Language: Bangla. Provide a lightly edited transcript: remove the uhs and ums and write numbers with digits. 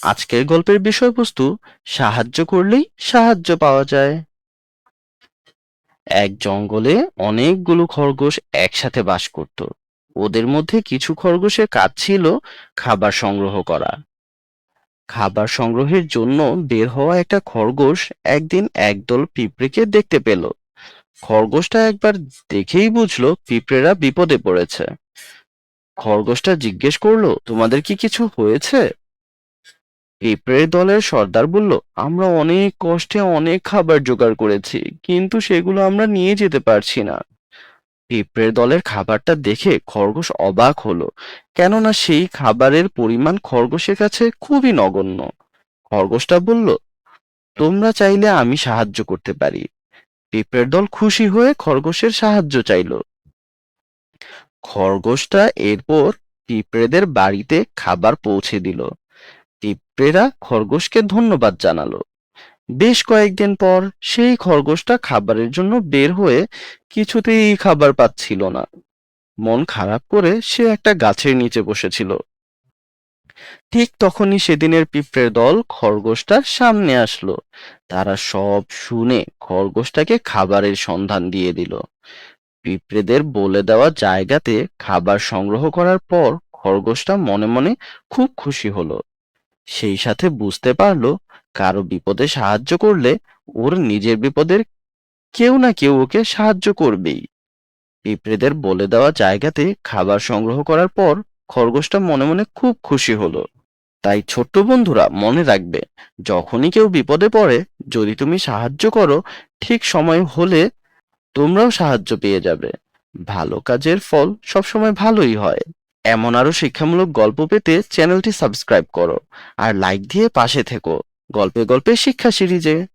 আজকের গল্পের বিষয়বস্তু সাহায্য করলেই সাহায্য পাওয়া যায়। এক জঙ্গলে অনেকগুলো খরগোশ একসাথে বাস করত। ওদের মধ্যে কিছু খরগোশের কাজ ছিল খাবার সংগ্রহ করা। খাবার সংগ্রহের জন্য বের হওয়া একটা খরগোশ একদিন একদল পিঁপড়েকে দেখতে পেল। খরগোশটা একবার দেখেই বুঝলো পিঁপড়েরা বিপদে পড়েছে। খরগোশটা জিজ্ঞেস করলো, তোমাদের কি কিছু হয়েছে? পিঁপড়ে দলের সর্দার বলল, আমরা অনেক কষ্টে অনেক খাবার জোগাড় করেছি, কিন্তু সেগুলো আমরা নিয়ে যেতে পারছি না। পিঁপড়ে দলের খাবারটা দেখে খরগোশ অবাক হলো, কেননা সেই খাবারের পরিমাণ খরগোশের কাছে খুবই নগণ্য। খরগোশটা বলল, তোমরা চাইলে আমি সাহায্য করতে পারি। পিঁপড়ের দল খুশি হয়ে খরগোশের সাহায্য চাইলো। খরগোশটা এরপর পিঁপড়েদের বাড়িতে খাবার পৌঁছে দিল। পিঁপড়েরা খরগোশকে ধন্যবাদ জানালো। বেশ কয়েকদিন পর সেই খরগোশটা খাবারের জন্য বের হয়ে কিছুতেই খাবার পাচ্ছিল না। মন খারাপ করে সে একটা গাছের নিচে বসেছিল। ঠিক তখনই সেদিনের পিঁপড়ের দল খরগোশটার সামনে আসলো। তারা সব শুনে খরগোশটাকে খাবারের সন্ধান দিয়ে দিল। পিঁপড়েদের বলে দেওয়া জায়গাতে খাবার সংগ্রহ করার পর খরগোশটা মনে মনে খুব খুশি হলো। সেই সাথে বুঝতে পারলো, কারো বিপদে সাহায্য করলে ওর নিজের বিপদের কেউ না কেউ ওকে সাহায্য করবেই। পিঁপড়েদের বলে দেওয়া জায়গাতে খাবার সংগ্রহ করার পর খরগোশটা মনে মনে খুব খুশি হলো। তাই ছোট্ট বন্ধুরা, মনে রাখবে, যখনই কেউ বিপদে পড়ে, যদি তুমি সাহায্য করো, ঠিক সময় হলে তোমরাও সাহায্য পেয়ে যাবে। ভালো কাজের ফল সবসময় ভালোই হয়। এমন আরো শিক্ষামূলক গল্প পেতে চ্যানেলটি সাবস্ক্রাইব করো আর লাইক দিয়ে পাশে থেকো। গল্পে গল্পে শিক্ষা সিরিজে।